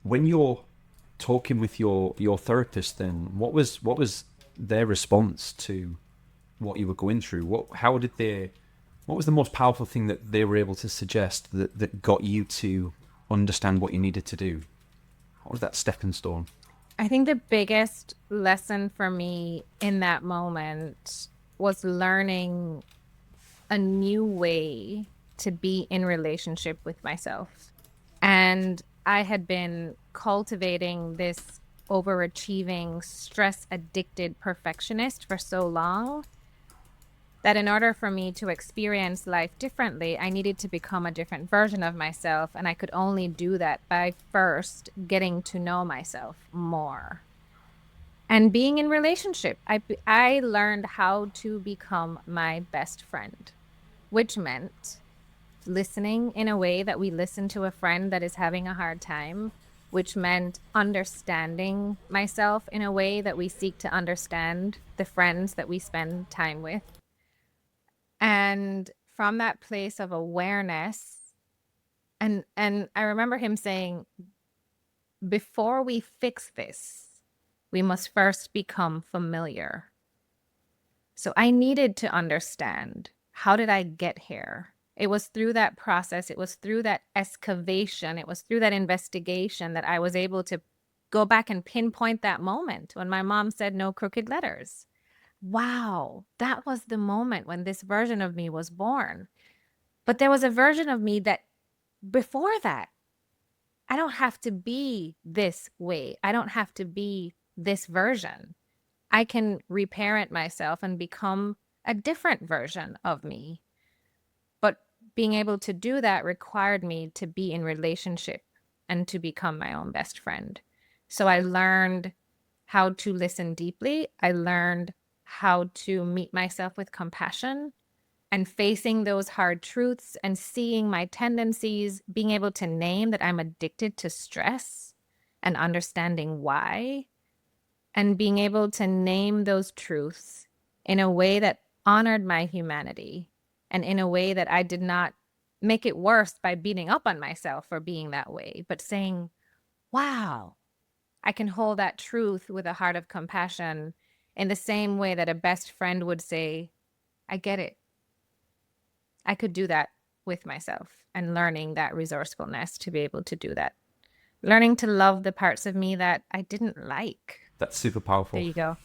When you're talking with your therapist, then what was their response to what you were going through? What was the most powerful thing that they were able to suggest that got you to understand what you needed to do? What was that stepping stone? I think the biggest lesson for me in that moment was learning a new way to be in relationship with myself. And I had been cultivating this overachieving, stress addicted perfectionist for so long that in order for me to experience life differently, I needed to become a different version of myself. And I could only do that by first getting to know myself more and being in relationship. I learned how to become my best friend, which meant listening in a way that we listen to a friend that is having a hard time, which meant understanding myself in a way that we seek to understand the friends that we spend time with. And from that place of awareness, and I remember him saying, before we fix this, we must first become familiar. So I needed to understand, how did I get here? It was through that process, it was through that excavation, it was through that investigation that I was able to go back and pinpoint that moment when my mom said no crooked letters. Wow, that was the moment when this version of me was born. But there was a version of me that before that, I don't have to be this way. I don't have to be this version. I can reparent myself and become a different version of me. But being able to do that required me to be in relationship and to become my own best friend. So I learned how to listen deeply. I learned how to meet myself with compassion and facing those hard truths and seeing my tendencies, being able to name that I'm addicted to stress and understanding why, and being able to name those truths in a way that honored my humanity and in a way that I did not make it worse by beating up on myself for being that way, but saying, wow, I can hold that truth with a heart of compassion in the same way that a best friend would say, I get it. I could do that with myself, and learning that resourcefulness to be able to do that. Learning to love the parts of me that I didn't like. That's super There powerful. you go.